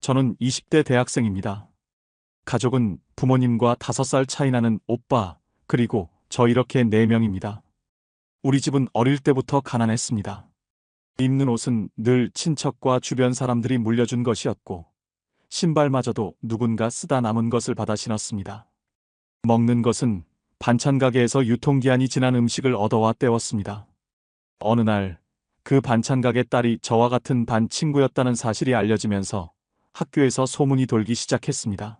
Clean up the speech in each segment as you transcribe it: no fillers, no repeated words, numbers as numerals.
저는 20대 대학생입니다. 가족은 부모님과 5살 차이 나는 오빠, 그리고 저 이렇게 4명입니다. 우리 집은 어릴 때부터 가난했습니다. 입는 옷은 늘 친척과 주변 사람들이 물려준 것이었고, 신발마저도 누군가 쓰다 남은 것을 받아 신었습니다. 먹는 것은 반찬 가게에서 유통기한이 지난 음식을 얻어와 때웠습니다. 어느 날, 그 반찬 가게 딸이 저와 같은 반 친구였다는 사실이 알려지면서 학교에서 소문이 돌기 시작했습니다.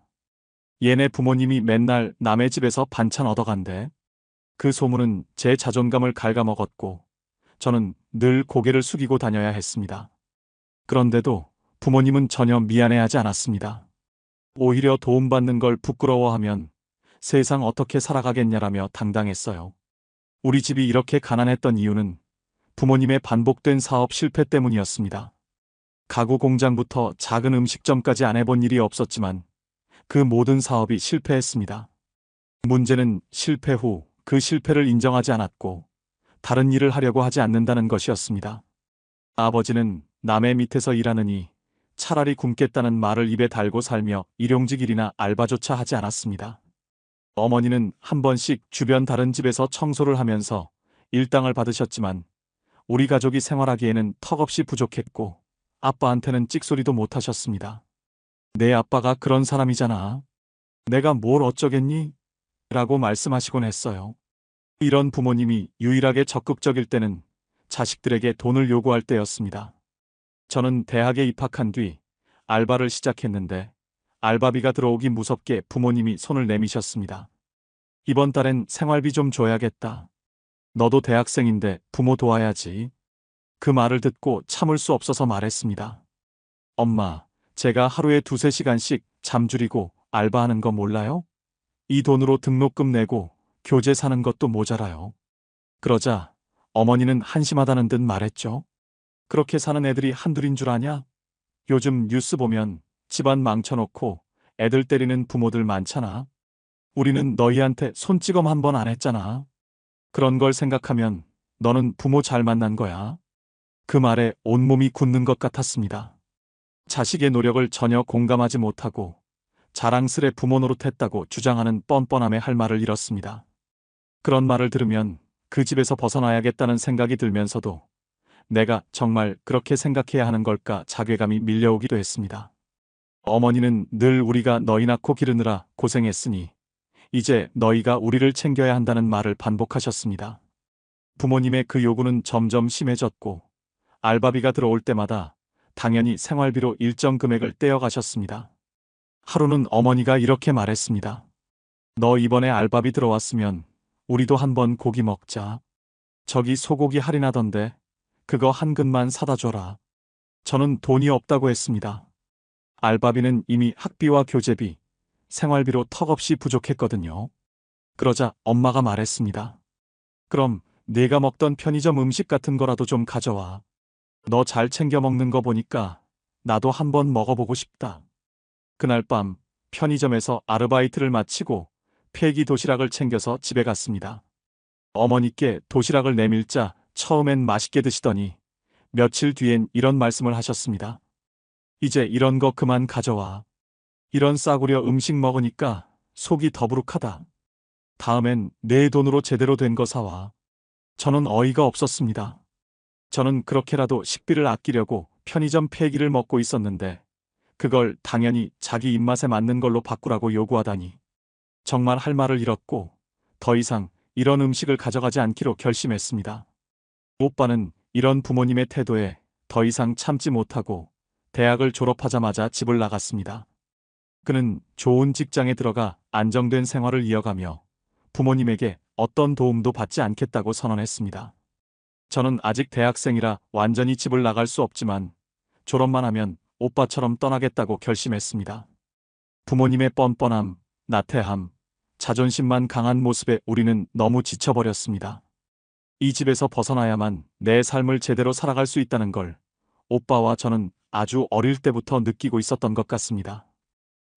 얘네 부모님이 맨날 남의 집에서 반찬 얻어간대. 그 소문은 제 자존감을 갉아먹었고, 저는 늘 고개를 숙이고 다녀야 했습니다. 그런데도 부모님은 전혀 미안해하지 않았습니다. 오히려 도움받는 걸 부끄러워하면 세상 어떻게 살아가겠냐라며 당당했어요. 우리 집이 이렇게 가난했던 이유는 부모님의 반복된 사업 실패 때문이었습니다. 가구 공장부터 작은 음식점까지 안 해본 일이 없었지만 그 모든 사업이 실패했습니다. 문제는 실패 후 그 실패를 인정하지 않았고 다른 일을 하려고 하지 않는다는 것이었습니다. 아버지는 남의 밑에서 일하느니 차라리 굶겠다는 말을 입에 달고 살며 일용직 일이나 알바조차 하지 않았습니다. 어머니는 한 번씩 주변 다른 집에서 청소를 하면서 일당을 받으셨지만 우리 가족이 생활하기에는 턱없이 부족했고 아빠한테는 찍소리도 못 하셨습니다. 내 아빠가 그런 사람이잖아. 내가 뭘 어쩌겠니? 라고 말씀하시곤 했어요. 이런 부모님이 유일하게 적극적일 때는 자식들에게 돈을 요구할 때였습니다. 저는 대학에 입학한 뒤 알바를 시작했는데 알바비가 들어오기 무섭게 부모님이 손을 내미셨습니다. 이번 달엔 생활비 좀 줘야겠다. 너도 대학생인데 부모 도와야지. 그 말을 듣고 참을 수 없어서 말했습니다. 엄마, 제가 하루에 2~3시간씩 잠 줄이고 알바하는 거 몰라요? 이 돈으로 등록금 내고 교재 사는 것도 모자라요. 그러자 어머니는 한심하다는 듯 말했죠. 그렇게 사는 애들이 한둘인 줄 아냐? 요즘 뉴스 보면 집안 망쳐놓고 애들 때리는 부모들 많잖아. 우리는 너희한테 손찌검 한 번 안 했잖아. 그런 걸 생각하면 너는 부모 잘 만난 거야. 그 말에 온몸이 굳는 것 같았습니다. 자식의 노력을 전혀 공감하지 못하고 자랑스레 부모 노릇했다고 주장하는 뻔뻔함에 할 말을 잃었습니다. 그런 말을 들으면 그 집에서 벗어나야겠다는 생각이 들면서도 내가 정말 그렇게 생각해야 하는 걸까 자괴감이 밀려오기도 했습니다. 어머니는 늘 우리가 너희 낳고 기르느라 고생했으니 이제 너희가 우리를 챙겨야 한다는 말을 반복하셨습니다. 부모님의 그 요구는 점점 심해졌고 알바비가 들어올 때마다 당연히 생활비로 일정 금액을 떼어가셨습니다. 하루는 어머니가 이렇게 말했습니다. 너 이번에 알바비 들어왔으면 우리도 한번 고기 먹자. 저기 소고기 할인하던데 그거 한 근만 사다 줘라. 저는 돈이 없다고 했습니다. 알바비는 이미 학비와 교재비, 생활비로 턱없이 부족했거든요. 그러자 엄마가 말했습니다. 그럼 내가 먹던 편의점 음식 같은 거라도 좀 가져와. 너 잘 챙겨 먹는 거 보니까 나도 한번 먹어보고 싶다. 그날 밤 편의점에서 아르바이트를 마치고 폐기 도시락을 챙겨서 집에 갔습니다. 어머니께 도시락을 내밀자 처음엔 맛있게 드시더니 며칠 뒤엔 이런 말씀을 하셨습니다. 이제 이런 거 그만 가져와. 이런 싸구려 음식 먹으니까 속이 더부룩하다. 다음엔 내 돈으로 제대로 된 거 사와. 저는 어이가 없었습니다. 저는 그렇게라도 식비를 아끼려고 편의점 폐기를 먹고 있었는데 그걸 당연히 자기 입맛에 맞는 걸로 바꾸라고 요구하다니. 정말 할 말을 잃었고 더 이상 이런 음식을 가져가지 않기로 결심했습니다. 오빠는 이런 부모님의 태도에 더 이상 참지 못하고 대학을 졸업하자마자 집을 나갔습니다. 그는 좋은 직장에 들어가 안정된 생활을 이어가며 부모님에게 어떤 도움도 받지 않겠다고 선언했습니다. 저는 아직 대학생이라 완전히 집을 나갈 수 없지만 졸업만 하면 오빠처럼 떠나겠다고 결심했습니다. 부모님의 뻔뻔함, 나태함, 자존심만 강한 모습에 우리는 너무 지쳐버렸습니다. 이 집에서 벗어나야만 내 삶을 제대로 살아갈 수 있다는 걸 오빠와 저는 아주 어릴 때부터 느끼고 있었던 것 같습니다.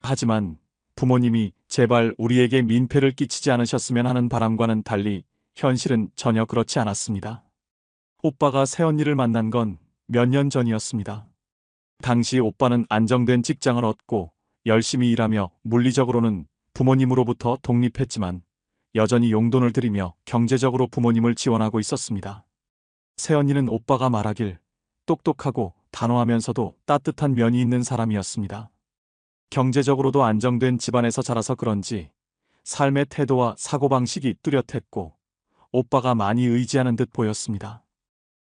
하지만 부모님이 제발 우리에게 민폐를 끼치지 않으셨으면 하는 바람과는 달리 현실은 전혀 그렇지 않았습니다. 오빠가 새언니를 만난 건 몇 년 전이었습니다. 당시 오빠는 안정된 직장을 얻고 열심히 일하며 물리적으로는 부모님으로부터 독립했지만 여전히 용돈을 들이며 경제적으로 부모님을 지원하고 있었습니다. 새언니는 오빠가 말하길 똑똑하고 단호하면서도 따뜻한 면이 있는 사람이었습니다. 경제적으로도 안정된 집안에서 자라서 그런지 삶의 태도와 사고방식이 뚜렷했고 오빠가 많이 의지하는 듯 보였습니다.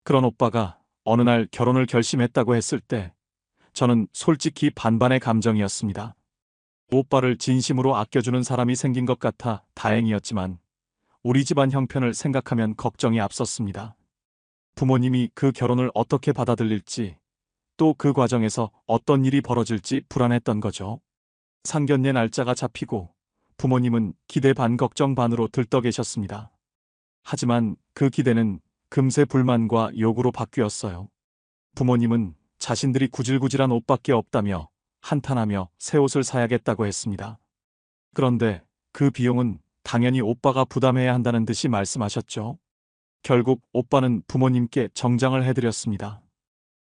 그런 오빠가 어느 날 결혼을 결심했다고 했을 때 저는 솔직히 반반의 감정이었습니다. 오빠를 진심으로 아껴주는 사람이 생긴 것 같아 다행이었지만 우리 집안 형편을 생각하면 걱정이 앞섰습니다. 부모님이 그 결혼을 어떻게 받아들일지 또 그 과정에서 어떤 일이 벌어질지 불안했던 거죠. 상견례 날짜가 잡히고 부모님은 기대 반 걱정 반으로 들떠 계셨습니다. 하지만 그 기대는 금세 불만과 요구로 바뀌었어요. 부모님은 자신들이 구질구질한 옷밖에 없다며 한탄하며 새 옷을 사야겠다고 했습니다. 그런데 그 비용은 당연히 오빠가 부담해야 한다는 듯이 말씀하셨죠. 결국 오빠는 부모님께 정장을 해드렸습니다.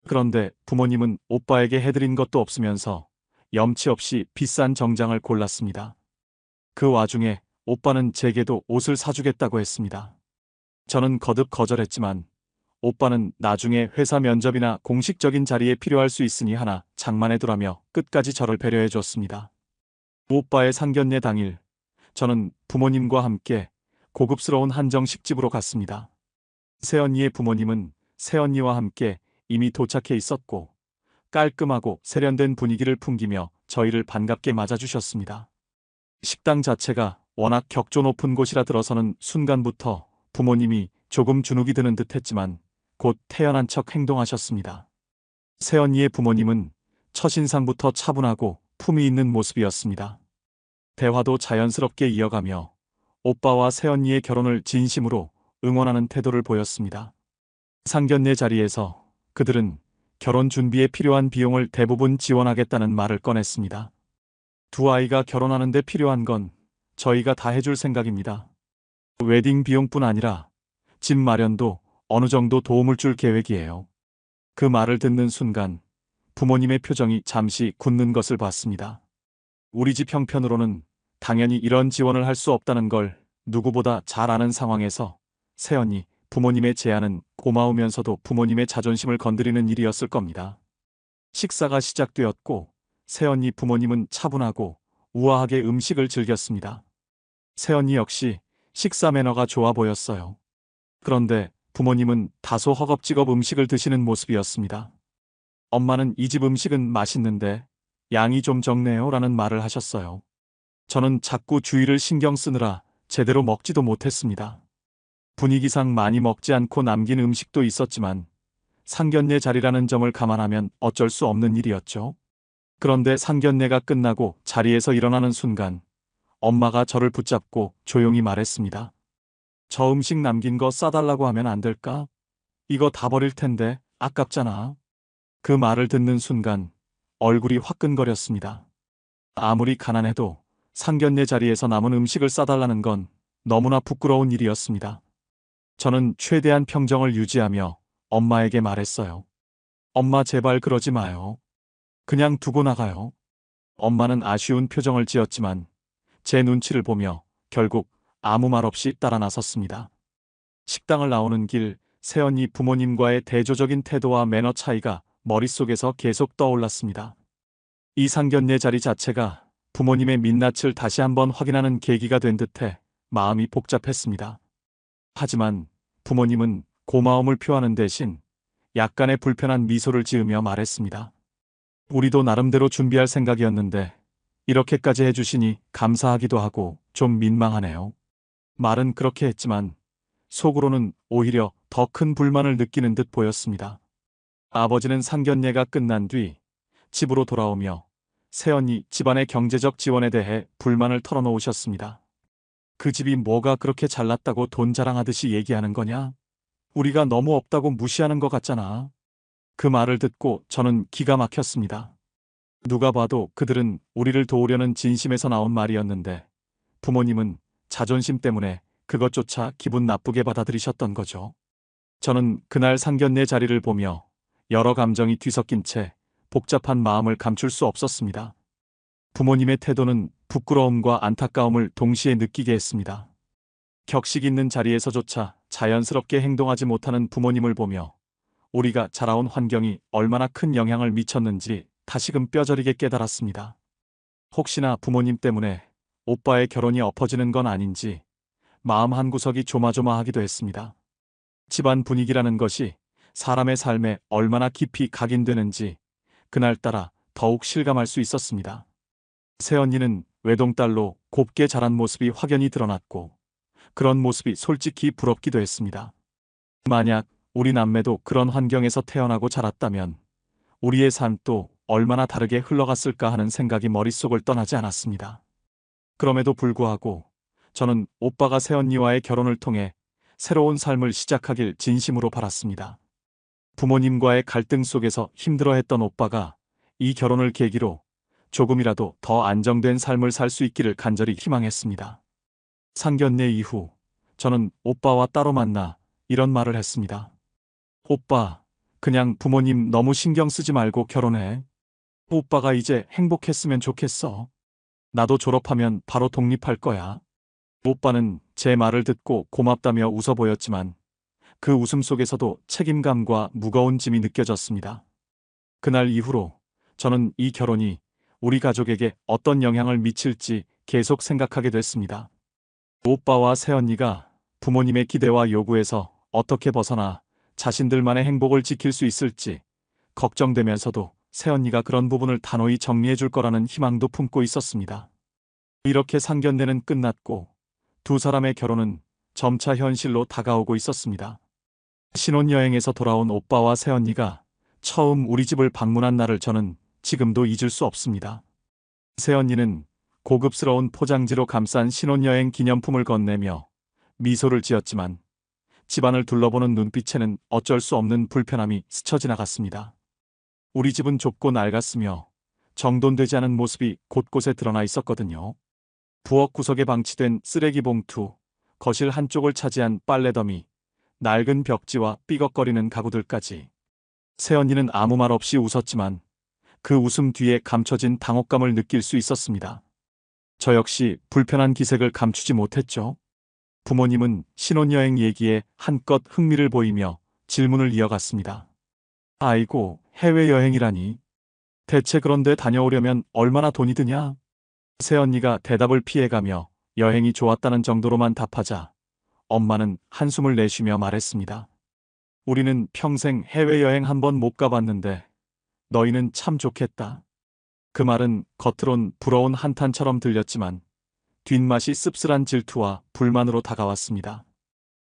그런데 부모님은 오빠에게 해드린 것도 없으면서 염치 없이 비싼 정장을 골랐습니다. 그 와중에 오빠는 제게도 옷을 사주겠다고 했습니다. 저는 거듭 거절했지만 오빠는 나중에 회사 면접이나 공식적인 자리에 필요할 수 있으니 하나 장만해두라며 끝까지 저를 배려해 줬습니다. 오빠의 상견례 당일 저는 부모님과 함께 고급스러운 한정식집으로 갔습니다. 새언니의 부모님은 새언니와 함께 이미 도착해 있었고 깔끔하고 세련된 분위기를 풍기며 저희를 반갑게 맞아주셨습니다. 식당 자체가 워낙 격조 높은 곳이라 들어서는 순간부터 부모님이 조금 주눅이 드는 듯 했지만 곧 태연한 척 행동하셨습니다. 새언니의 부모님은 첫인상부터 차분하고 품위 있는 모습이었습니다. 대화도 자연스럽게 이어가며 오빠와 새언니의 결혼을 진심으로 응원하는 태도를 보였습니다. 상견례 자리에서 그들은 결혼 준비에 필요한 비용을 대부분 지원하겠다는 말을 꺼냈습니다. 두 아이가 결혼하는 데 필요한 건 저희가 다 해줄 생각입니다. 웨딩 비용뿐 아니라 집 마련도 어느 정도 도움을 줄 계획이에요. 그 말을 듣는 순간 부모님의 표정이 잠시 굳는 것을 봤습니다. 우리 집 형편으로는 당연히 이런 지원을 할 수 없다는 걸 누구보다 잘 아는 상황에서 새언니 부모님의 제안은 고마우면서도 부모님의 자존심을 건드리는 일이었을 겁니다. 식사가 시작되었고 새언니 부모님은 차분하고 우아하게 음식을 즐겼습니다. 새언니 역시 식사 매너가 좋아 보였어요. 그런데 부모님은 다소 허겁지겁 음식을 드시는 모습이었습니다. 엄마는 이 집 음식은 맛있는데 양이 좀 적네요 라는 말을 하셨어요. 저는 자꾸 주의를 신경 쓰느라 제대로 먹지도 못했습니다. 분위기상 많이 먹지 않고 남긴 음식도 있었지만 상견례 자리라는 점을 감안하면 어쩔 수 없는 일이었죠. 그런데 상견례가 끝나고 자리에서 일어나는 순간 엄마가 저를 붙잡고 조용히 말했습니다. 저 음식 남긴 거 싸달라고 하면 안 될까? 이거 다 버릴 텐데 아깝잖아. 그 말을 듣는 순간 얼굴이 화끈거렸습니다. 아무리 가난해도 상견례 자리에서 남은 음식을 싸달라는 건 너무나 부끄러운 일이었습니다. 저는 최대한 평정을 유지하며 엄마에게 말했어요. 엄마 제발 그러지 마요. 그냥 두고 나가요. 엄마는 아쉬운 표정을 지었지만 제 눈치를 보며 결국 아무 말 없이 따라 나섰습니다. 식당을 나오는 길 새언니 부모님과의 대조적인 태도와 매너 차이가 머릿속에서 계속 떠올랐습니다. 이 상견례 자리 자체가 부모님의 민낯을 다시 한번 확인하는 계기가 된 듯해 마음이 복잡했습니다. 하지만 부모님은 고마움을 표하는 대신 약간의 불편한 미소를 지으며 말했습니다. 우리도 나름대로 준비할 생각이었는데 이렇게까지 해주시니 감사하기도 하고 좀 민망하네요. 말은 그렇게 했지만 속으로는 오히려 더 큰 불만을 느끼는 듯 보였습니다. 아버지는 상견례가 끝난 뒤 집으로 돌아오며 새언니 집안의 경제적 지원에 대해 불만을 털어놓으셨습니다. 그 집이 뭐가 그렇게 잘났다고 돈 자랑하듯이 얘기하는 거냐? 우리가 너무 없다고 무시하는 것 같잖아. 그 말을 듣고 저는 기가 막혔습니다. 누가 봐도 그들은 우리를 도우려는 진심에서 나온 말이었는데 부모님은 자존심 때문에 그것조차 기분 나쁘게 받아들이셨던 거죠. 저는 그날 상견례 자리를 보며 여러 감정이 뒤섞인 채 복잡한 마음을 감출 수 없었습니다. 부모님의 태도는 부끄러움과 안타까움을 동시에 느끼게 했습니다. 격식 있는 자리에서조차 자연스럽게 행동하지 못하는 부모님을 보며 우리가 자라온 환경이 얼마나 큰 영향을 미쳤는지 다시금 뼈저리게 깨달았습니다. 혹시나 부모님 때문에 오빠의 결혼이 엎어지는 건 아닌지 마음 한구석이 조마조마하기도 했습니다. 집안 분위기라는 것이 사람의 삶에 얼마나 깊이 각인되는지 그날따라 더욱 실감할 수 있었습니다. 새언니는 외동딸로 곱게 자란 모습이 확연히 드러났고 그런 모습이 솔직히 부럽기도 했습니다. 만약 우리 남매도 그런 환경에서 태어나고 자랐다면 우리의 삶도 얼마나 다르게 흘러갔을까 하는 생각이 머릿속을 떠나지 않았습니다. 그럼에도 불구하고 저는 오빠가 새언니와의 결혼을 통해 새로운 삶을 시작하길 진심으로 바랐습니다. 부모님과의 갈등 속에서 힘들어했던 오빠가 이 결혼을 계기로 조금이라도 더 안정된 삶을 살 수 있기를 간절히 희망했습니다. 상견례 이후 저는 오빠와 따로 만나 이런 말을 했습니다. 오빠, 그냥 부모님 너무 신경 쓰지 말고 결혼해. 오빠가 이제 행복했으면 좋겠어. 나도 졸업하면 바로 독립할 거야. 오빠는 제 말을 듣고 고맙다며 웃어 보였지만 그 웃음 속에서도 책임감과 무거운 짐이 느껴졌습니다. 그날 이후로 저는 이 결혼이 우리 가족에게 어떤 영향을 미칠지 계속 생각하게 됐습니다. 오빠와 새언니가 부모님의 기대와 요구에서 어떻게 벗어나 자신들만의 행복을 지킬 수 있을지 걱정되면서도 새언니가 그런 부분을 단호히 정리해 줄 거라는 희망도 품고 있었습니다. 이렇게 상견례는 끝났고 두 사람의 결혼은 점차 현실로 다가오고 있었습니다. 신혼여행에서 돌아온 오빠와 새언니가 처음 우리 집을 방문한 날을 저는 지금도 잊을 수 없습니다. 새언니는 고급스러운 포장지로 감싼 신혼여행 기념품을 건네며 미소를 지었지만 집안을 둘러보는 눈빛에는 어쩔 수 없는 불편함이 스쳐 지나갔습니다. 우리 집은 좁고 낡았으며 정돈되지 않은 모습이 곳곳에 드러나 있었거든요. 부엌 구석에 방치된 쓰레기 봉투, 거실 한쪽을 차지한 빨래더미, 낡은 벽지와 삐걱거리는 가구들까지. 새언니는 아무 말 없이 웃었지만 그 웃음 뒤에 감춰진 당혹감을 느낄 수 있었습니다. 저 역시 불편한 기색을 감추지 못했죠. 부모님은 신혼여행 얘기에 한껏 흥미를 보이며 질문을 이어갔습니다. 아이고, 해외여행이라니. 대체 그런데 다녀오려면 얼마나 돈이 드냐? 새언니가 대답을 피해가며 여행이 좋았다는 정도로만 답하자 엄마는 한숨을 내쉬며 말했습니다. 우리는 평생 해외여행 한 번 못 가봤는데 너희는 참 좋겠다. 그 말은 겉으론 부러운 한탄처럼 들렸지만 뒷맛이 씁쓸한 질투와 불만으로 다가왔습니다.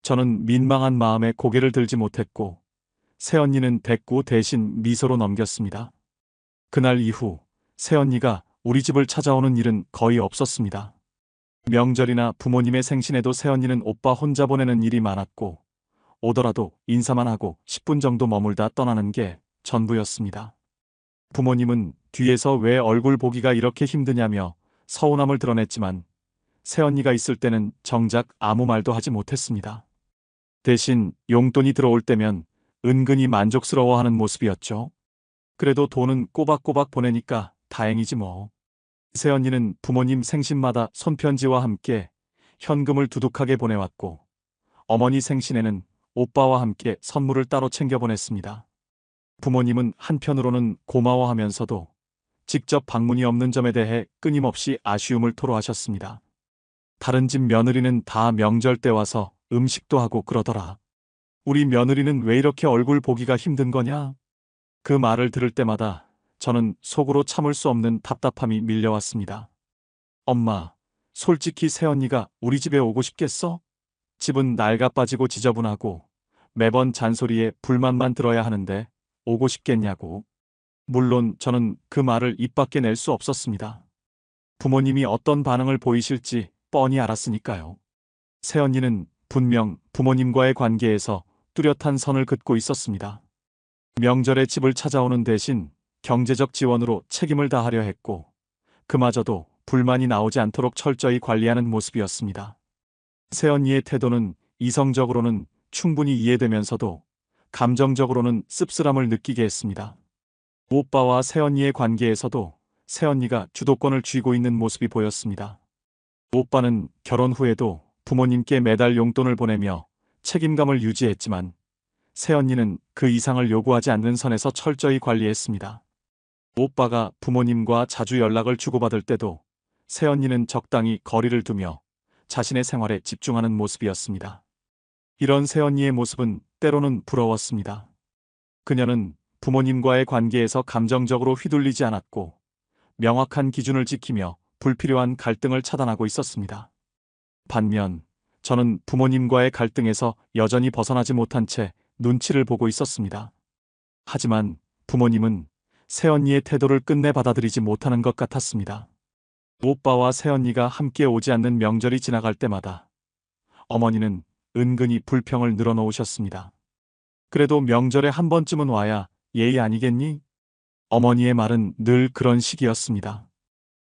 저는 민망한 마음에 고개를 들지 못했고 새언니는 대꾸 대신 미소로 넘겼습니다. 그날 이후 새언니가 우리 집을 찾아오는 일은 거의 없었습니다. 명절이나 부모님의 생신에도 새언니는 오빠 혼자 보내는 일이 많았고 오더라도 인사만 하고 10분 정도 머물다 떠나는 게 전부였습니다. 부모님은 뒤에서 왜 얼굴 보기가 이렇게 힘드냐며 서운함을 드러냈지만 새언니가 있을 때는 정작 아무 말도 하지 못했습니다. 대신 용돈이 들어올 때면 은근히 만족스러워하는 모습이었죠. 그래도 돈은 꼬박꼬박 보내니까 다행이지 뭐. 새언니는 부모님 생신마다 손편지와 함께 현금을 두둑하게 보내왔고 어머니 생신에는 오빠와 함께 선물을 따로 챙겨 보냈습니다. 부모님은 한편으로는 고마워하면서도 직접 방문이 없는 점에 대해 끊임없이 아쉬움을 토로하셨습니다. 다른 집 며느리는 다 명절 때 와서 음식도 하고 그러더라. 우리 며느리는 왜 이렇게 얼굴 보기가 힘든 거냐? 그 말을 들을 때마다 저는 속으로 참을 수 없는 답답함이 밀려왔습니다. 엄마, 솔직히 새언니가 우리 집에 오고 싶겠어? 집은 낡아빠지고 지저분하고 매번 잔소리에 불만만 들어야 하는데 오고 싶겠냐고. 물론 저는 그 말을 입 밖에 낼 수 없었습니다. 부모님이 어떤 반응을 보이실지 뻔히 알았으니까요. 새언니는 분명 부모님과의 관계에서 뚜렷한 선을 긋고 있었습니다. 명절에 집을 찾아오는 대신 경제적 지원으로 책임을 다하려 했고 그마저도 불만이 나오지 않도록 철저히 관리하는 모습이었습니다. 새언니의 태도는 이성적으로는 충분히 이해되면서도 감정적으로는 씁쓸함을 느끼게 했습니다. 오빠와 새언니의 관계에서도 새언니가 주도권을 쥐고 있는 모습이 보였습니다. 오빠는 결혼 후에도 부모님께 매달 용돈을 보내며 책임감을 유지했지만 새언니는 그 이상을 요구하지 않는 선에서 철저히 관리했습니다. 오빠가 부모님과 자주 연락을 주고받을 때도 새언니는 적당히 거리를 두며 자신의 생활에 집중하는 모습이었습니다. 이런 새언니의 모습은 때로는 부러웠습니다. 그녀는 부모님과의 관계에서 감정적으로 휘둘리지 않았고 명확한 기준을 지키며 불필요한 갈등을 차단하고 있었습니다. 반면 저는 부모님과의 갈등에서 여전히 벗어나지 못한 채 눈치를 보고 있었습니다. 하지만 부모님은 새언니의 태도를 끝내 받아들이지 못하는 것 같았습니다. 오빠와 새언니가 함께 오지 않는 명절이 지나갈 때마다 어머니는 은근히 불평을 늘어놓으셨습니다. 그래도 명절에 한 번쯤은 와야 예의 아니겠니? 어머니의 말은 늘 그런 식이었습니다.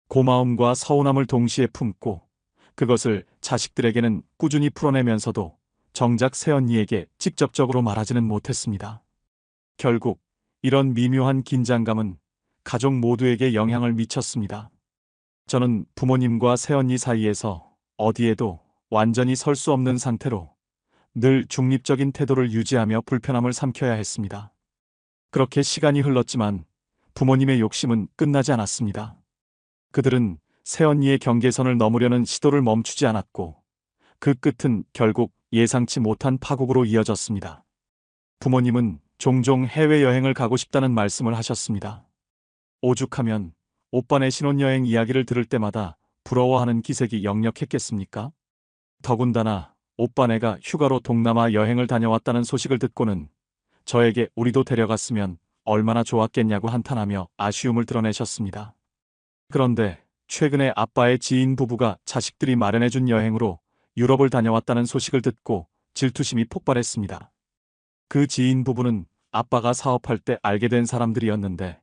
고마움과 서운함을 동시에 품고 그것을 자식들에게는 꾸준히 풀어내면서도 정작 새언니에게 직접적으로 말하지는 못했습니다. 결국 이런 미묘한 긴장감은 가족 모두에게 영향을 미쳤습니다. 저는 부모님과 새언니 사이에서 어디에도 완전히 설 수 없는 상태로 늘 중립적인 태도를 유지하며 불편함을 삼켜야 했습니다. 그렇게 시간이 흘렀지만 부모님의 욕심은 끝나지 않았습니다. 그들은 새언니의 경계선을 넘으려는 시도를 멈추지 않았고 그 끝은 결국 예상치 못한 파국으로 이어졌습니다. 부모님은 종종 해외여행을 가고 싶다는 말씀을 하셨습니다. 오죽하면 오빠네 신혼여행 이야기를 들을 때마다 부러워하는 기색이 역력했겠습니까? 더군다나 오빠네가 휴가로 동남아 여행을 다녀왔다는 소식을 듣고는 저에게 우리도 데려갔으면 얼마나 좋았겠냐고 한탄하며 아쉬움을 드러내셨습니다. 그런데 최근에 아빠의 지인 부부가 자식들이 마련해준 여행으로 유럽을 다녀왔다는 소식을 듣고 질투심이 폭발했습니다. 그 지인 부부는 아빠가 사업할 때 알게 된 사람들이었는데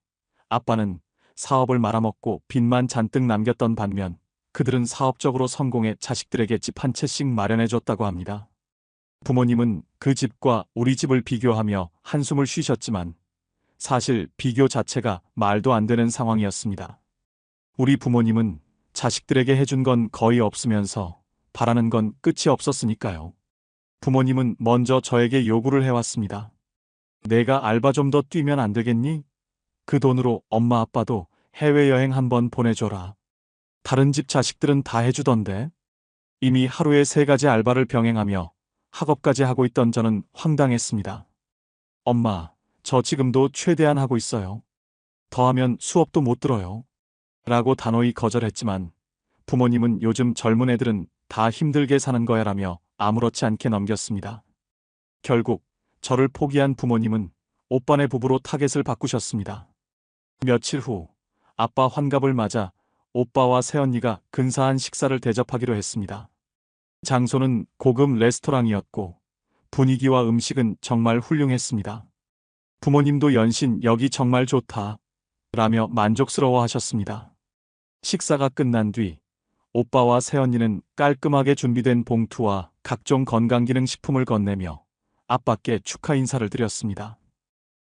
아빠는 사업을 말아먹고 빚만 잔뜩 남겼던 반면 그들은 사업적으로 성공해 자식들에게 집 한 채씩 마련해줬다고 합니다. 부모님은 그 집과 우리 집을 비교하며 한숨을 쉬셨지만 사실 비교 자체가 말도 안 되는 상황이었습니다. 우리 부모님은 자식들에게 해준 건 거의 없으면서 바라는 건 끝이 없었으니까요. 부모님은 먼저 저에게 요구를 해왔습니다. 내가 알바 좀 더 뛰면 안 되겠니? 그 돈으로 엄마 아빠도 해외여행 한번 보내줘라. 다른 집 자식들은 다 해주던데. 이미 하루에 3가지 알바를 병행하며 학업까지 하고 있던 저는 황당했습니다. 엄마, 저 지금도 최대한 하고 있어요. 더하면 수업도 못 들어요. 라고 단호히 거절했지만 부모님은 요즘 젊은 애들은 다 힘들게 사는 거야라며 아무렇지 않게 넘겼습니다. 결국 저를 포기한 부모님은 오빠네 부부로 타겟을 바꾸셨습니다. 며칠 후 아빠 환갑을 맞아 오빠와 새언니가 근사한 식사를 대접하기로 했습니다. 장소는 고급 레스토랑이었고 분위기와 음식은 정말 훌륭했습니다. 부모님도 연신 여기 정말 좋다 라며 만족스러워 하셨습니다. 식사가 끝난 뒤 오빠와 새언니는 깔끔하게 준비된 봉투와 각종 건강기능식품을 건네며 아빠께 축하 인사를 드렸습니다.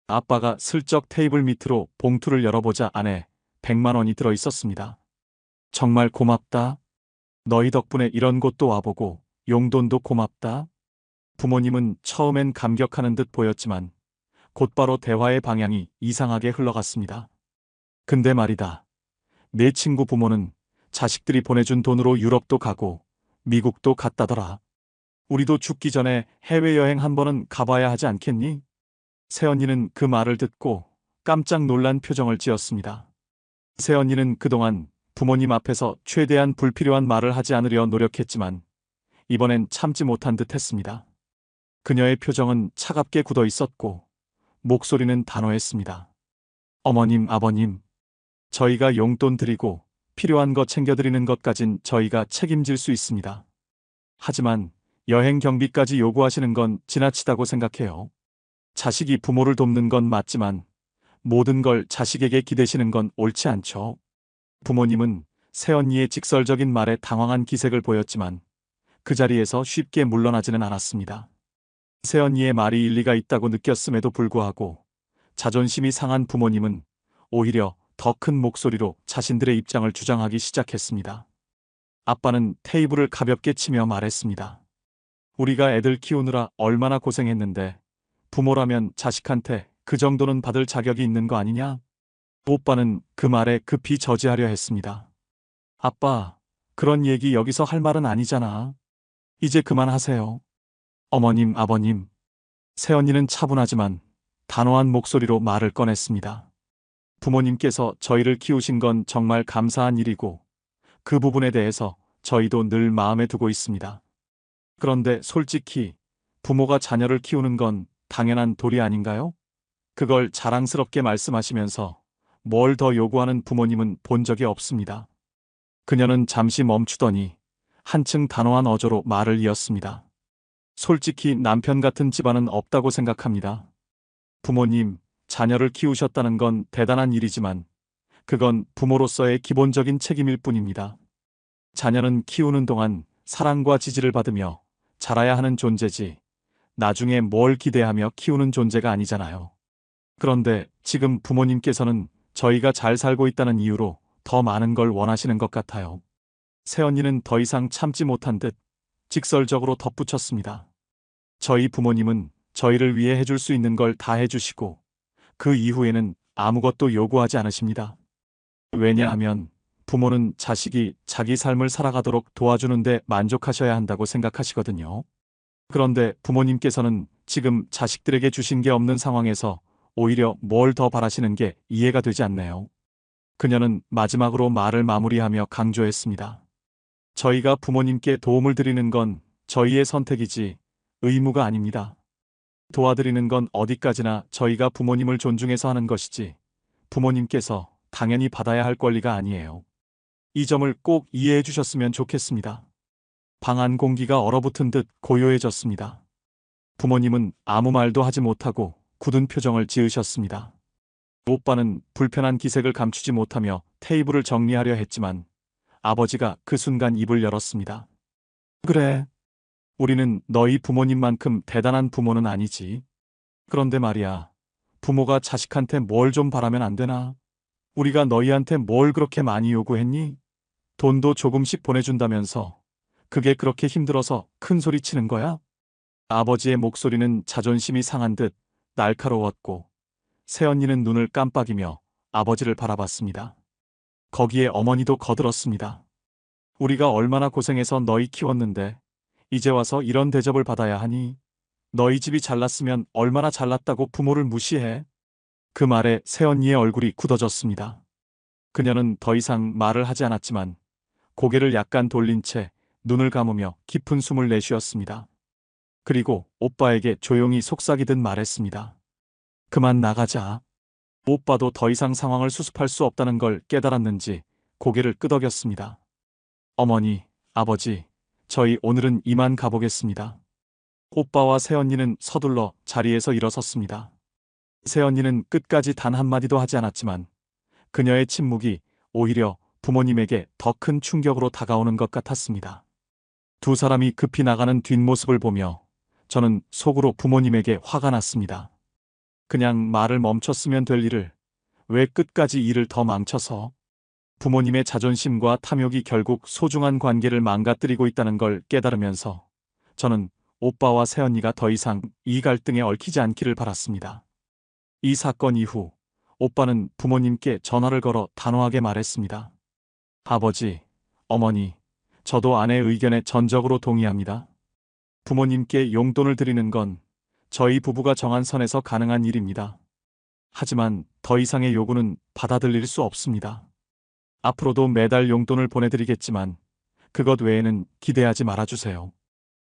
아빠가 슬쩍 테이블 밑으로 봉투를 열어보자 안에 100만 원이 들어 있었습니다. 정말 고맙다. 너희 덕분에 이런 곳도 와보고 용돈도 고맙다. 부모님은 처음엔 감격하는 듯 보였지만 곧바로 대화의 방향이 이상하게 흘러갔습니다. 근데 말이다. 내 친구 부모는 자식들이 보내준 돈으로 유럽도 가고 미국도 갔다더라. 우리도 죽기 전에 해외여행 한 번은 가봐야 하지 않겠니? 새언니는 그 말을 듣고 깜짝 놀란 표정을 지었습니다. 새언니는 그동안 부모님 앞에서 최대한 불필요한 말을 하지 않으려 노력했지만 이번엔 참지 못한 듯 했습니다. 그녀의 표정은 차갑게 굳어 있었고 목소리는 단호했습니다. 어머님, 아버님, 저희가 용돈 드리고 필요한 거 챙겨드리는 것까진 저희가 책임질 수 있습니다. 하지만 여행 경비까지 요구하시는 건 지나치다고 생각해요. 자식이 부모를 돕는 건 맞지만 모든 걸 자식에게 기대시는 건 옳지 않죠. 부모님은 새언니의 직설적인 말에 당황한 기색을 보였지만 그 자리에서 쉽게 물러나지는 않았습니다. 새언니의 말이 일리가 있다고 느꼈음에도 불구하고 자존심이 상한 부모님은 오히려 더 큰 목소리로 자신들의 입장을 주장하기 시작했습니다. 아빠는 테이블을 가볍게 치며 말했습니다. 우리가 애들 키우느라 얼마나 고생했는데 부모라면 자식한테 그 정도는 받을 자격이 있는 거 아니냐? 오빠는 그 말에 급히 저지하려 했습니다. 아빠, 그런 얘기 여기서 할 말은 아니잖아. 이제 그만하세요. 어머님, 아버님. 새언니는 차분하지만 단호한 목소리로 말을 꺼냈습니다. 부모님께서 저희를 키우신 건 정말 감사한 일이고 그 부분에 대해서 저희도 늘 마음에 두고 있습니다. 그런데 솔직히 부모가 자녀를 키우는 건 당연한 도리 아닌가요? 그걸 자랑스럽게 말씀하시면서 뭘 더 요구하는 부모님은 본 적이 없습니다. 그녀는 잠시 멈추더니 한층 단호한 어조로 말을 이었습니다. 솔직히 남편 같은 집안은 없다고 생각합니다. 부모님, 자녀를 키우셨다는 건 대단한 일이지만 그건 부모로서의 기본적인 책임일 뿐입니다. 자녀는 키우는 동안 사랑과 지지를 받으며 자라야 하는 존재지 나중에 뭘 기대하며 키우는 존재가 아니잖아요. 그런데 지금 부모님께서는 저희가 잘 살고 있다는 이유로 더 많은 걸 원하시는 것 같아요. 새언니는 더 이상 참지 못한 듯 직설적으로 덧붙였습니다. 저희 부모님은 저희를 위해 해줄 수 있는 걸 다 해주시고 그 이후에는 아무것도 요구하지 않으십니다. 왜냐하면 부모는 자식이 자기 삶을 살아가도록 도와주는데 만족하셔야 한다고 생각하시거든요. 그런데 부모님께서는 지금 자식들에게 주신 게 없는 상황에서 오히려 뭘 더 바라시는 게 이해가 되지 않네요. 그녀는 마지막으로 말을 마무리하며 강조했습니다. 저희가 부모님께 도움을 드리는 건 저희의 선택이지 의무가 아닙니다. 도와드리는 건 어디까지나 저희가 부모님을 존중해서 하는 것이지 부모님께서 당연히 받아야 할 권리가 아니에요. 이 점을 꼭 이해해 주셨으면 좋겠습니다. 방 안 공기가 얼어붙은 듯 고요해졌습니다. 부모님은 아무 말도 하지 못하고 굳은 표정을 지으셨습니다. 오빠는 불편한 기색을 감추지 못하며 테이블을 정리하려 했지만 아버지가 그 순간 입을 열었습니다. 그래. 우리는 너희 부모님만큼 대단한 부모는 아니지. 그런데 말이야. 부모가 자식한테 뭘 좀 바라면 안 되나? 우리가 너희한테 뭘 그렇게 많이 요구했니? 돈도 조금씩 보내준다면서 그게 그렇게 힘들어서 큰 소리 치는 거야? 아버지의 목소리는 자존심이 상한 듯 날카로웠고 새언니는 눈을 깜빡이며 아버지를 바라봤습니다. 거기에 어머니도 거들었습니다. 우리가 얼마나 고생해서 너희 키웠는데 이제 와서 이런 대접을 받아야 하니? 너희 집이 잘났으면 얼마나 잘났다고 부모를 무시해? 그 말에 새언니의 얼굴이 굳어졌습니다. 그녀는 더 이상 말을 하지 않았지만 고개를 약간 돌린 채 눈을 감으며 깊은 숨을 내쉬었습니다. 그리고 오빠에게 조용히 속삭이듯 말했습니다. 그만 나가자. 오빠도 더 이상 상황을 수습할 수 없다는 걸 깨달았는지 고개를 끄덕였습니다. 어머니, 아버지, 저희 오늘은 이만 가보겠습니다. 오빠와 새언니는 서둘러 자리에서 일어섰습니다. 새언니는 끝까지 단 한마디도 하지 않았지만 그녀의 침묵이 오히려 부모님에게 더 큰 충격으로 다가오는 것 같았습니다. 두 사람이 급히 나가는 뒷모습을 보며 저는 속으로 부모님에게 화가 났습니다. 그냥 말을 멈췄으면 될 일을 왜 끝까지 일을 더 망쳐서 부모님의 자존심과 탐욕이 결국 소중한 관계를 망가뜨리고 있다는 걸 깨달으면서 저는 오빠와 새언니가 더 이상 이 갈등에 얽히지 않기를 바랐습니다. 이 사건 이후 오빠는 부모님께 전화를 걸어 단호하게 말했습니다. 아버지, 어머니, 저도 아내의 의견에 전적으로 동의합니다. 부모님께 용돈을 드리는 건 저희 부부가 정한 선에서 가능한 일입니다. 하지만 더 이상의 요구는 받아들일 수 없습니다. 앞으로도 매달 용돈을 보내드리겠지만 그것 외에는 기대하지 말아주세요.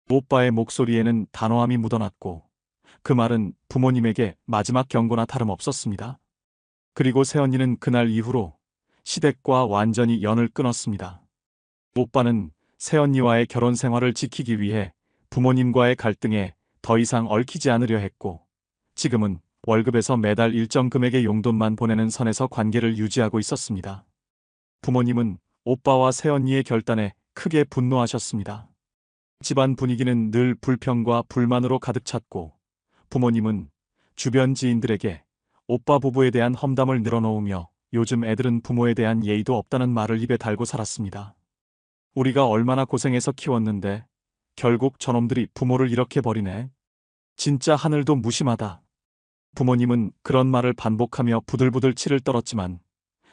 오빠의 목소리에는 단호함이 묻어났고 그 말은 부모님에게 마지막 경고나 다름없었습니다. 그리고 새언니는 그날 이후로 시댁과 완전히 연을 끊었습니다. 오빠는 새언니와의 결혼 생활을 지키기 위해 부모님과의 갈등에 더 이상 얽히지 않으려 했고 지금은 월급에서 매달 일정 금액의 용돈만 보내는 선에서 관계를 유지하고 있었습니다. 부모님은 오빠와 새언니의 결단에 크게 분노하셨습니다. 집안 분위기는 늘 불평과 불만으로 가득 찼고 부모님은 주변 지인들에게 오빠 부부에 대한 험담을 늘어놓으며 요즘 애들은 부모에 대한 예의도 없다는 말을 입에 달고 살았습니다. 우리가 얼마나 고생해서 키웠는데 결국 저놈들이 부모를 이렇게 버리네. 진짜 하늘도 무심하다. 부모님은 그런 말을 반복하며 부들부들 치를 떨었지만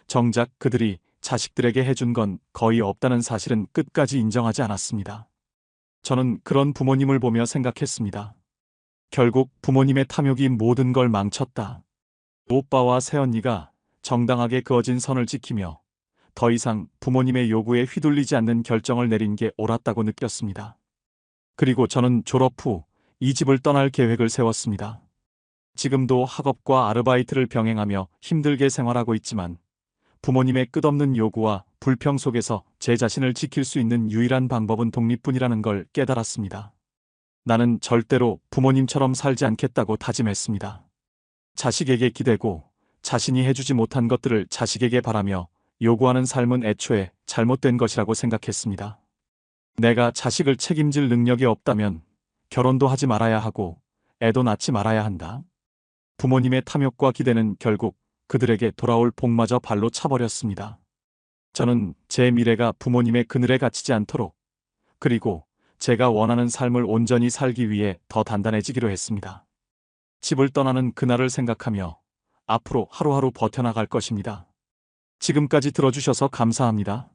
정작 그들이 자식들에게 해준 건 거의 없다는 사실은 끝까지 인정하지 않았습니다. 저는 그런 부모님을 보며 생각했습니다. 결국 부모님의 탐욕이 모든 걸 망쳤다. 오빠와 새언니가 정당하게 그어진 선을 지키며 더 이상 부모님의 요구에 휘둘리지 않는 결정을 내린 게 옳았다고 느꼈습니다. 그리고 저는 졸업 후 이 집을 떠날 계획을 세웠습니다. 지금도 학업과 아르바이트를 병행하며 힘들게 생활하고 있지만 부모님의 끝없는 요구와 불평 속에서 제 자신을 지킬 수 있는 유일한 방법은 독립뿐이라는 걸 깨달았습니다. 나는 절대로 부모님처럼 살지 않겠다고 다짐했습니다. 자식에게 기대고 자신이 해주지 못한 것들을 자식에게 바라며 요구하는 삶은 애초에 잘못된 것이라고 생각했습니다. 내가 자식을 책임질 능력이 없다면 결혼도 하지 말아야 하고 애도 낳지 말아야 한다. 부모님의 탐욕과 기대는 결국 그들에게 돌아올 복마저 발로 차버렸습니다. 저는 제 미래가 부모님의 그늘에 갇히지 않도록 그리고 제가 원하는 삶을 온전히 살기 위해 더 단단해지기로 했습니다. 집을 떠나는 그날을 생각하며 앞으로 하루하루 버텨나갈 것입니다. 지금까지 들어주셔서 감사합니다.